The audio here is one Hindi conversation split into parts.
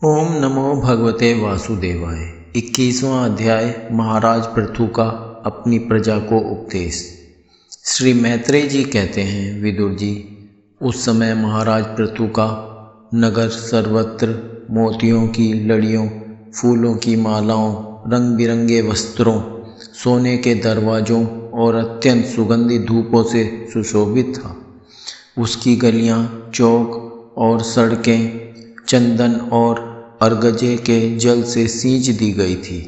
ओम नमो भगवते वासुदेवाय। 21वां अध्याय महाराज पृथु का अपनी प्रजा को उपदेश। श्री मैत्रेय जी कहते हैं, विदुर जी, उस समय महाराज पृथु का नगर सर्वत्र मोतियों की लड़ियों, फूलों की मालाओं, रंग बिरंगे वस्त्रों, सोने के दरवाज़ों और अत्यंत सुगंधित धूपों से सुशोभित था। उसकी गलियां, चौक और सड़कें चंदन और अर्गजे के जल से सींच दी गई थी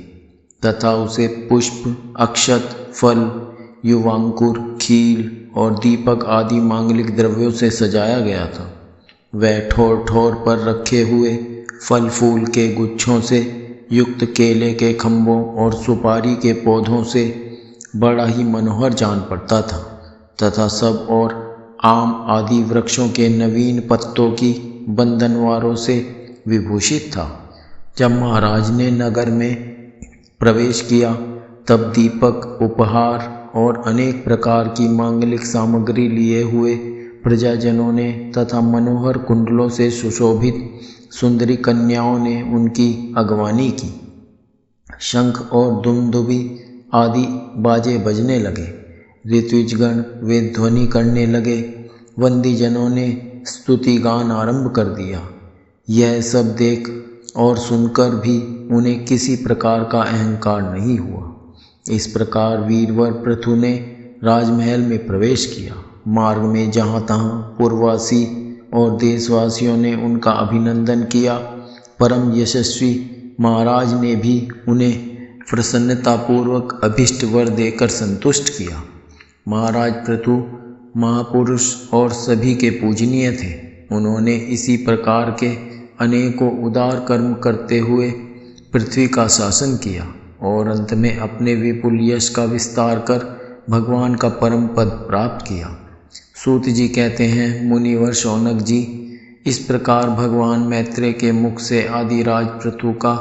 तथा उसे पुष्प, अक्षत, फल, युवांकुर, खील और दीपक आदि मांगलिक द्रव्यों से सजाया गया था। वह ठोर ठोर पर रखे हुए फल फूल के गुच्छों से युक्त केले के खम्भों और सुपारी के पौधों से बड़ा ही मनोहर जान पड़ता था तथा सब और आम आदि वृक्षों के नवीन पत्तों की बंधनवारों से विभूषित था। जब महाराज ने नगर में प्रवेश किया तब दीपक, उपहार और अनेक प्रकार की मांगलिक सामग्री लिए हुए प्रजाजनों ने तथा मनोहर कुंडलों से सुशोभित सुंदरी कन्याओं ने उनकी अगवानी की। शंख और दुमदुभी आदि बाजे बजने लगे, ऋत्विजगण वे ध्वनि करने लगे, वंदीजनों ने स्तुति गान आरंभ कर दिया। यह सब देख और सुनकर भी उन्हें किसी प्रकार का अहंकार नहीं हुआ। इस प्रकार वीरवर पृथु ने राजमहल में प्रवेश किया। मार्ग में जहाँ तहाँ पूर्ववासी और देशवासियों ने उनका अभिनंदन किया। परम यशस्वी महाराज ने भी उन्हें प्रसन्नतापूर्वक अभीष्ट वर देकर संतुष्ट किया। महाराज पृथु महापुरुष और सभी के पूजनीय थे। उन्होंने इसी प्रकार के अनेकों उदार कर्म करते हुए पृथ्वी का शासन किया और अंत में अपने विपुल यश का विस्तार कर भगवान का परम पद प्राप्त किया। सूत जी कहते हैं, मुनिवर शौनक जी, इस प्रकार भगवान मैत्रेय के मुख से आदिराज पृथु का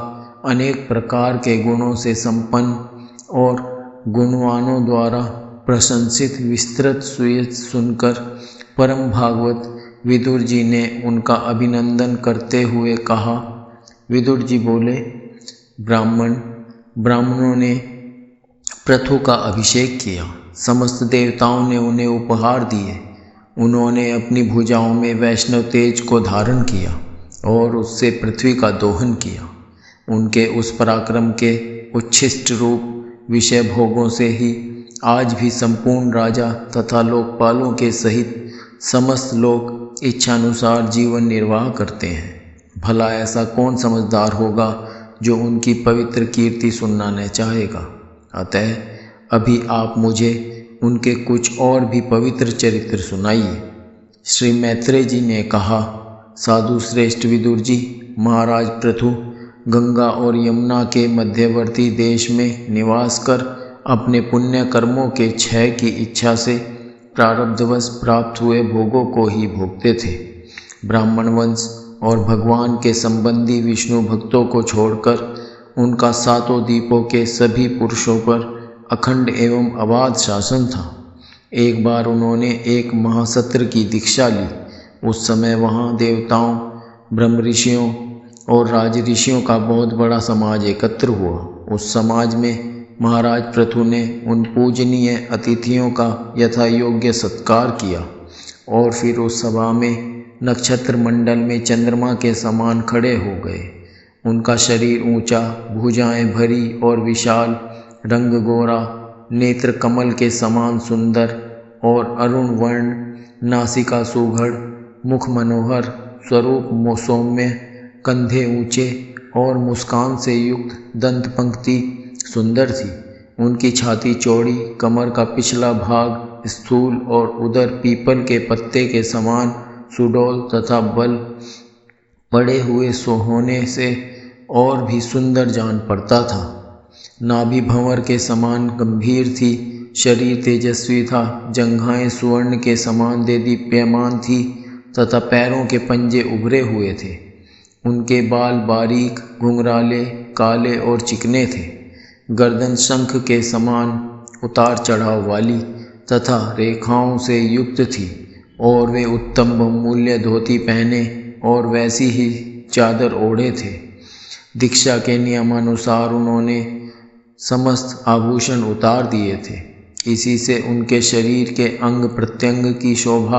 अनेक प्रकार के गुणों से संपन्न और गुणवानों द्वारा प्रशंसित विस्तृत सुयश सुनकर परम भागवत विदुर जी ने उनका अभिनंदन करते हुए कहा। विदुर जी बोले, ब्राह्मणों ने पृथु का अभिषेक किया। समस्त देवताओं ने उन्हें उपहार दिए। उन्होंने अपनी भुजाओं में वैष्णव तेज को धारण किया और उससे पृथ्वी का दोहन किया। उनके उस पराक्रम के उच्छिष्ट रूप विषय भोगों से ही आज भी संपूर्ण राजा तथा लोकपालों के सहित समस्त लोग इच्छानुसार जीवन निर्वाह करते हैं। भला ऐसा कौन समझदार होगा जो उनकी पवित्र कीर्ति सुनना न चाहेगा। अतः अभी आप मुझे उनके कुछ और भी पवित्र चरित्र सुनाइए। श्री मैत्रेय जी ने कहा, साधु श्रेष्ठ विदुर जी, महाराज पृथु गंगा और यमुना के मध्यवर्ती देश में निवास कर अपने पुण्य कर्मों के क्षय की इच्छा से प्रारब्धवश प्राप्त हुए भोगों को ही भोगते थे। ब्राह्मण वंश और भगवान के संबंधी विष्णु भक्तों को छोड़कर उनका सातों द्वीपों के सभी पुरुषों पर अखंड एवं अबाध शासन था। एक बार उन्होंने एक महासत्र की दीक्षा ली। उस समय वहाँ देवताओं, ब्रह्म ऋषियों और राज ऋषियों का बहुत बड़ा समाज एकत्र हुआ। उस समाज में महाराज पृथु ने उन पूजनीय अतिथियों का यथा योग्य सत्कार किया और फिर उस सभा में नक्षत्र मंडल में चंद्रमा के समान खड़े हो गए। उनका शरीर ऊंचा, भुजाएं भरी और विशाल, रंग गोरा, नेत्र कमल के समान सुंदर और अरुण वर्ण, नासिका सुघड़, मुख मनोहर, स्वरूप सौम्य, कंधे ऊंचे और मुस्कान से युक्त दंत पंक्ति सुंदर थी। उनकी छाती चौड़ी, कमर का पिछला भाग स्थूल और उदर पीपल के पत्ते के समान सुडौल तथा बल पड़े हुए होने से और भी सुंदर जान पड़ता था। नाभि भंवर के समान गंभीर थी, शरीर तेजस्वी था, जंघाएं सुवर्ण के समान देदीप्यमान थी तथा पैरों के पंजे उभरे हुए थे। उनके बाल बारीक, घुंघराले, काले और चिकने थे। गर्दन शंख के समान उतार चढ़ाव वाली तथा रेखाओं से युक्त थी और वे उत्तम बहुमूल्य धोती पहने और वैसी ही चादर ओढ़े थे। दीक्षा के नियमानुसार उन्होंने समस्त आभूषण उतार दिए थे। इसी से उनके शरीर के अंग प्रत्यंग की शोभा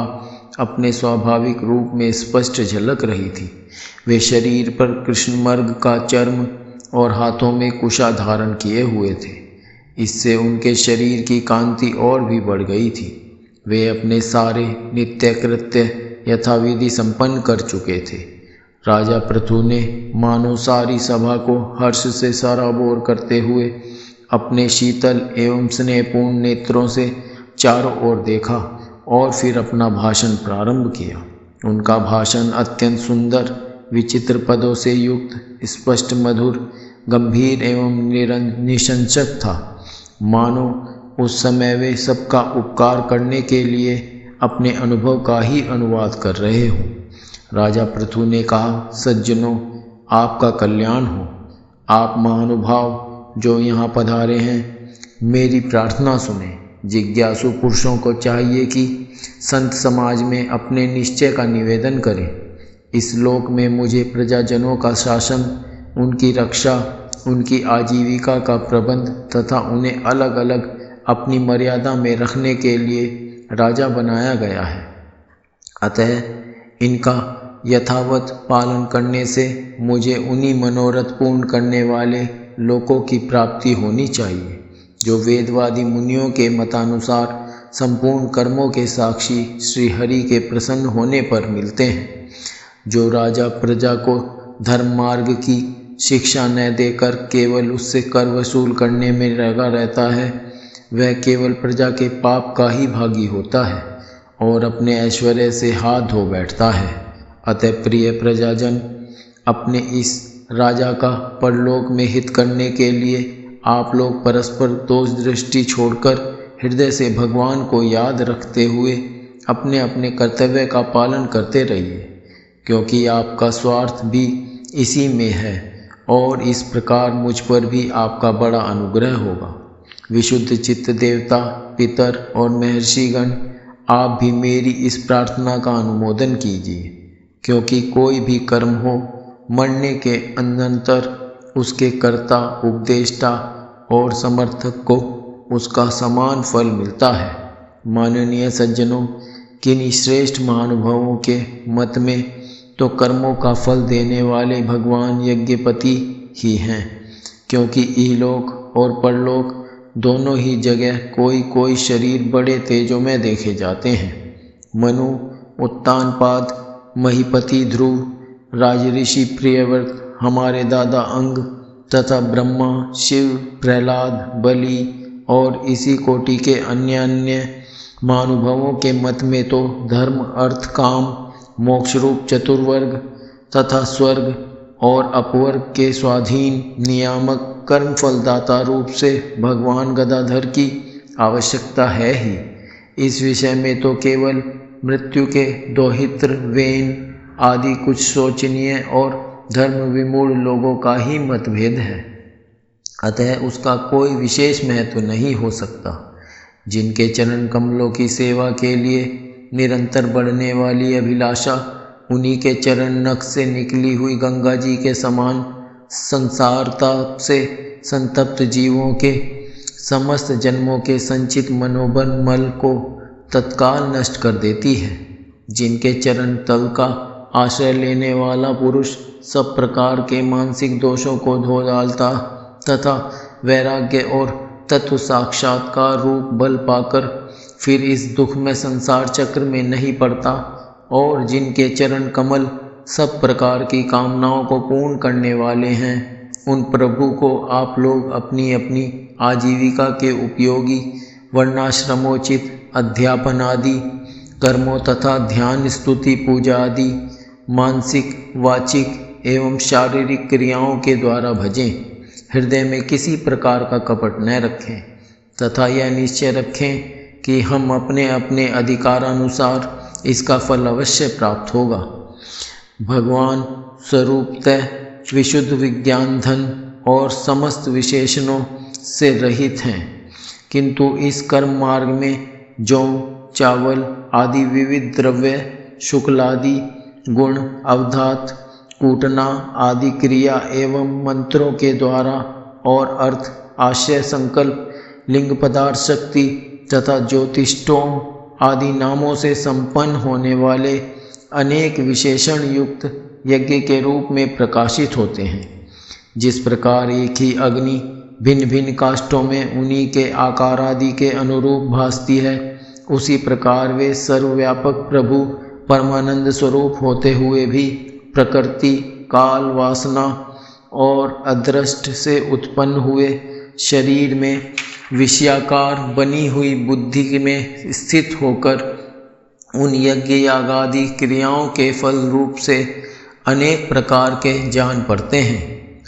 अपने स्वाभाविक रूप में स्पष्ट झलक रही थी। वे शरीर पर कृष्णमृग का चर्म और हाथों में कुशा धारण किए हुए थे। इससे उनके शरीर की कांति और भी बढ़ गई थी। वे अपने सारे नित्य कृत्य यथाविधि संपन्न कर चुके थे। राजा पृथु ने मानो सारी सभा को हर्ष से सराबोर करते हुए अपने शीतल एवं स्नेहपूर्ण नेत्रों से चारों ओर देखा और फिर अपना भाषण प्रारंभ किया। उनका भाषण अत्यंत सुंदर, विचित्र पदों से युक्त, स्पष्ट, मधुर, गंभीर एवं निशंसक था। मानो उस समय वे सबका उपकार करने के लिए अपने अनुभव का ही अनुवाद कर रहे हों। राजा पृथु ने कहा, सज्जनों, आपका कल्याण हो। आप महानुभाव जो यहाँ पधारे हैं, मेरी प्रार्थना सुने। जिज्ञासु पुरुषों को चाहिए कि संत समाज में अपने निश्चय का निवेदन करें। इस लोक में मुझे प्रजाजनों का शासन, उनकी रक्षा, उनकी आजीविका का प्रबंध तथा उन्हें अलग अलग अपनी मर्यादा में रखने के लिए राजा बनाया गया है। अतः इनका यथावत पालन करने से मुझे उन्हीं मनोरथ पूर्ण करने वाले लोकों की प्राप्ति होनी चाहिए जो वेदवादी मुनियों के मतानुसार संपूर्ण कर्मों के साक्षी श्री हरि के प्रसन्न होने पर मिलते हैं। जो राजा प्रजा को धर्म मार्ग की शिक्षा न देकर केवल उससे कर वसूल करने में लगा रहता है, वह केवल प्रजा के पाप का ही भागी होता है और अपने ऐश्वर्य से हाथ धो बैठता है। अतः प्रिय प्रजाजन, अपने इस राजा का परलोक में हित करने के लिए आप लोग परस्पर दोष दृष्टि छोड़कर हृदय से भगवान को याद रखते हुए अपने अपने कर्तव्य का पालन करते रहिए, क्योंकि आपका स्वार्थ भी इसी में है और इस प्रकार मुझ पर भी आपका बड़ा अनुग्रह होगा। विशुद्ध चित्त देवता, पितर और महर्षिगण, आप भी मेरी इस प्रार्थना का अनुमोदन कीजिए, क्योंकि कोई भी कर्म हो, मरने के अनंतर उसके कर्ता, उपदेष्टा और समर्थक को उसका समान फल मिलता है। माननीय सज्जनों, किन्हीं श्रेष्ठ महानुभावों के मत में तो कर्मों का फल देने वाले भगवान यज्ञपति ही हैं, क्योंकि इहलोक और परलोक दोनों ही जगह कोई कोई शरीर बड़े तेजोमय देखे जाते हैं। मनु, उत्तानपाद, महीपति ध्रुव, राजऋषि प्रियव्रत, हमारे दादा अंग तथा ब्रह्मा, शिव, प्रहलाद, बलि और इसी कोटि के अन्य अन्य महानुभावों के मत में तो धर्म, अर्थ, काम, मोक्ष रूप चतुर्वर्ग तथा स्वर्ग और अपवर्ग के स्वाधीन नियामक कर्म फलदाता रूप से भगवान गदाधर की आवश्यकता है ही। इस विषय में तो केवल मृत्यु के दोहित्र, वेन आदि कुछ शोचनीय और धर्म विमूढ़ लोगों का ही मतभेद है। अतः उसका कोई विशेष महत्व नहीं हो सकता। जिनके चरण कमलों की सेवा के लिए निरंतर बढ़ने वाली अभिलाषा उन्हीं के चरण नख से निकली हुई गंगा जी के समान संसार ताप से संतप्त जीवों के समस्त जन्मों के संचित मनोबल मल को तत्काल नष्ट कर देती है। जिनके चरण तल का आश्रय लेने वाला पुरुष सब प्रकार के मानसिक दोषों को धो डालता तथा वैराग्य और तत्व साक्षात्कार रूप बल पाकर फिर इस दुख में संसार चक्र में नहीं पड़ता, और जिनके चरण कमल सब प्रकार की कामनाओं को पूर्ण करने वाले हैं, उन प्रभु को आप लोग अपनी अपनी आजीविका के उपयोगी वर्णाश्रमोचित अध्यापन आदि कर्मों तथा ध्यान, स्तुति, पूजा आदि मानसिक, वाचिक एवं शारीरिक क्रियाओं के द्वारा भजें। हृदय में किसी प्रकार का कपट न रखें तथा यह निश्चय रखें कि हम अपने अपने अधिकारानुसार इसका फल अवश्य प्राप्त होगा। भगवान स्वरूपतः विशुद्ध विज्ञान धन और समस्त विशेषणों से रहित हैं, किंतु इस कर्म मार्ग में जौ, चावल आदि विविध द्रव्य, शुक्लादि गुण, अवधात कूटना आदि क्रिया एवं मंत्रों के द्वारा और अर्थ, आशय, संकल्प, लिंग पदार्थ, शक्ति तथा ज्योतिष्टोम आदि नामों से संपन्न होने वाले अनेक विशेषण युक्त यज्ञ के रूप में प्रकाशित होते हैं। जिस प्रकार एक ही अग्नि भिन्न भिन्न काष्ठों में उन्हीं के आकार आदि के अनुरूप भासती है, उसी प्रकार वे सर्वव्यापक प्रभु परमानंद स्वरूप होते हुए भी प्रकृति, काल, वासना और अदृष्ट से उत्पन्न हुए शरीर में विषयाकार बनी हुई बुद्धि में स्थित होकर उन यज्ञ यागादि क्रियाओं के फल रूप से अनेक प्रकार के जान पड़ते हैं।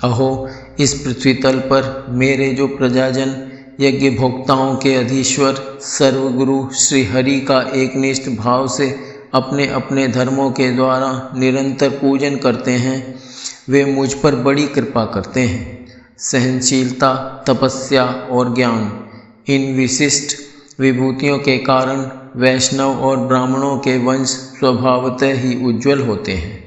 अहो, इस पृथ्वी तल पर मेरे जो प्रजाजन यज्ञ भोक्ताओं के अधीश्वर सर्वगुरु श्री हरि का एकनिष्ठ भाव से अपने अपने धर्मों के द्वारा निरंतर पूजन करते हैं, वे मुझ पर बड़ी कृपा करते हैं। सहनशीलता, तपस्या और ज्ञान, इन विशिष्ट विभूतियों के कारण वैष्णव और ब्राह्मणों के वंश स्वभावतः ही उज्जवल होते हैं।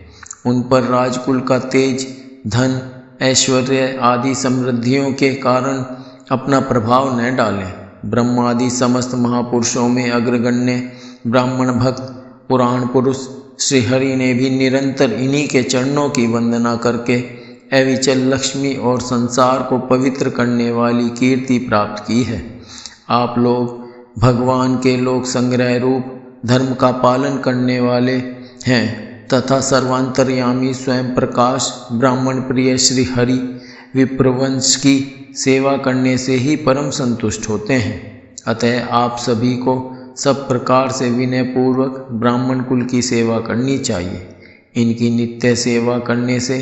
उन पर राजकुल का तेज, धन, ऐश्वर्य आदि समृद्धियों के कारण अपना प्रभाव न डालें। ब्रह्मादि समस्त महापुरुषों में अग्रगण्य ब्राह्मण भक्त पुराण पुरुष श्रीहरि ने भी निरंतर इन्हीं के चरणों की वंदना करके अविचल लक्ष्मी और संसार को पवित्र करने वाली कीर्ति प्राप्त की है। आप लोग भगवान के लोक संग्रह रूप धर्म का पालन करने वाले हैं तथा सर्वांतर्यामी स्वयं प्रकाश ब्राह्मण प्रिय श्री हरि विप्रवंश की सेवा करने से ही परम संतुष्ट होते हैं। अतः आप सभी को सब प्रकार से विनय पूर्वक ब्राह्मण कुल की सेवा करनी चाहिए। इनकी नित्य सेवा करने से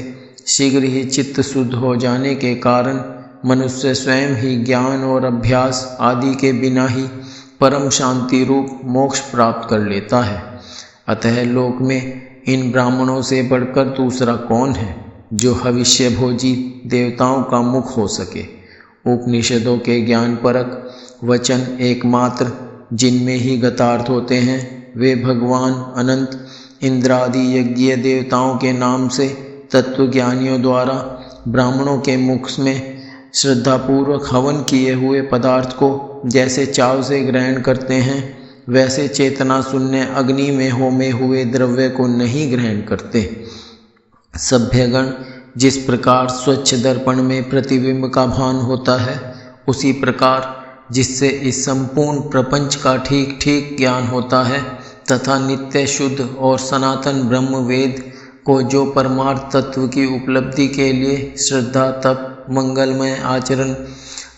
शीघ्र ही चित्त शुद्ध हो जाने के कारण मनुष्य स्वयं ही ज्ञान और अभ्यास आदि के बिना ही परम शांति रूप मोक्ष प्राप्त कर लेता है। अतः लोक में इन ब्राह्मणों से बढ़कर दूसरा कौन है जो हविष्य भोजी देवताओं का मुख हो सके। उपनिषदों के ज्ञान परक वचन एकमात्र जिनमें ही गतार्थ होते हैं, वे भगवान अनंत इंद्रादि यज्ञीय देवताओं के नाम से तत्वज्ञानियों द्वारा ब्राह्मणों के मुख में श्रद्धापूर्वक हवन किए हुए पदार्थ को जैसे चाव से ग्रहण करते हैं, वैसे चेतना शून्य अग्नि में होमे हुए द्रव्य को नहीं ग्रहण करते। सभ्यगण जिस प्रकार स्वच्छ दर्पण में प्रतिबिंब का भान होता है, उसी प्रकार जिससे इस संपूर्ण प्रपंच का ठीक ठीक ज्ञान होता है तथा नित्य शुद्ध और सनातन ब्रह्म वेद को जो परमार्थ तत्व की उपलब्धि के लिए श्रद्धा, तप, मंगलमय आचरण,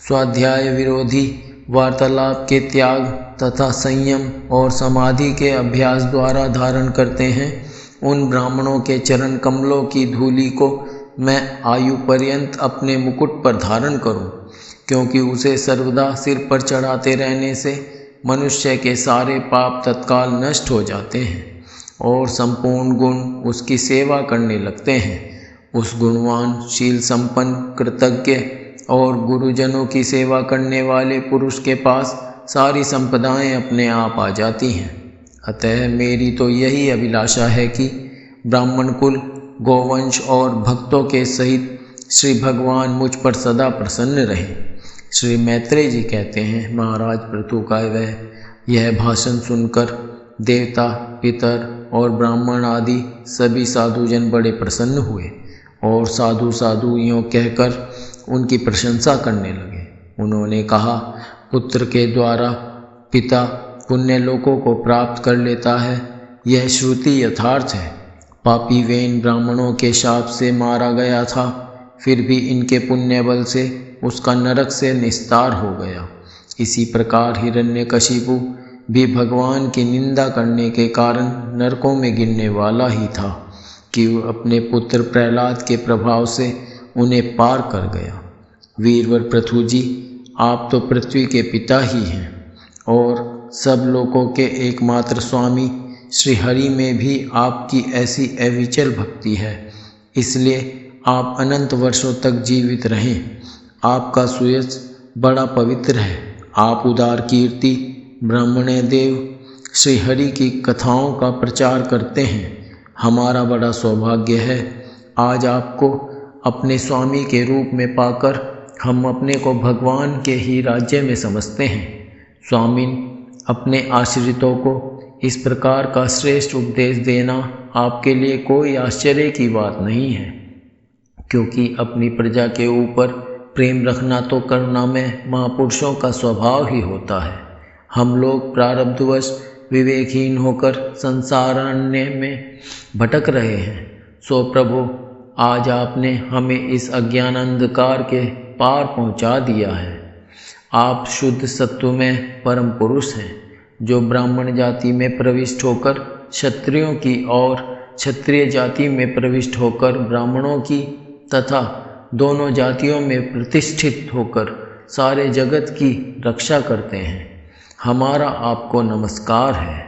स्वाध्याय विरोधी वार्तालाप के त्याग तथा संयम और समाधि के अभ्यास द्वारा धारण करते हैं, उन ब्राह्मणों के चरण कमलों की धूलि को मैं आयु पर्यंत अपने मुकुट पर धारण करूं, क्योंकि उसे सर्वदा सिर पर चढ़ाते रहने से मनुष्य के सारे पाप तत्काल नष्ट हो जाते हैं और संपूर्ण गुण उसकी सेवा करने लगते हैं। उस गुणवान, शील संपन्न, कृतज्ञ और गुरुजनों की सेवा करने वाले पुरुष के पास सारी संपदाएं अपने आप आ जाती हैं। अतः मेरी तो यही अभिलाषा है कि ब्राह्मण कुल, गोवंश और भक्तों के सहित श्री भगवान मुझ पर सदा प्रसन्न रहे। श्री मैत्रेय जी कहते हैं, महाराज पृथु का वह यह भाषण सुनकर देवता, पितर और ब्राह्मण आदि सभी साधुजन बड़े प्रसन्न हुए और साधु साधु यों कहकर उनकी प्रशंसा करने लगे। उन्होंने कहा, पुत्र के द्वारा पिता पुण्य लोकों को प्राप्त कर लेता है, यह श्रुति यथार्थ है। पापी वेन ब्राह्मणों के शाप से मारा गया था, फिर भी इनके पुण्य बल से उसका नरक से निस्तार हो गया। इसी प्रकार हिरण्यकशिपु भी भगवान की निंदा करने के कारण नरकों में गिरने वाला ही था कि वह अपने पुत्र प्रहलाद के प्रभाव से उन्हें पार कर गया। वीरवर पृथु जी, आप तो पृथ्वी के पिता ही हैं और सब लोगों के एकमात्र स्वामी श्री हरि में भी आपकी ऐसी अविचल भक्ति है, इसलिए आप अनंत वर्षों तक जीवित रहें। आपका सुयश बड़ा पवित्र है। आप उदार कीर्ति, ब्राह्मण देव श्री हरि की कथाओं का प्रचार करते हैं। हमारा बड़ा सौभाग्य है, आज आपको अपने स्वामी के रूप में पाकर हम अपने को भगवान के ही राज्य में समझते हैं। स्वामिन, अपने आश्रितों को इस प्रकार का श्रेष्ठ उपदेश देना आपके लिए कोई आश्चर्य की बात नहीं है, क्योंकि अपनी प्रजा के ऊपर प्रेम रखना तो करुणा में महापुरुषों का स्वभाव ही होता है। हम लोग प्रारब्धवश विवेकहीन होकर संसारारण्य में भटक रहे हैं। सो प्रभु, आज आपने हमें इस अज्ञान अंधकार के पार पहुंचा दिया है। आप शुद्ध सत्व में परम पुरुष हैं, जो ब्राह्मण जाति में प्रविष्ट होकर क्षत्रियों की और क्षत्रिय जाति में प्रविष्ट होकर ब्राह्मणों की तथा दोनों जातियों में प्रतिष्ठित होकर सारे जगत की रक्षा करते हैं। हमारा आपको नमस्कार है।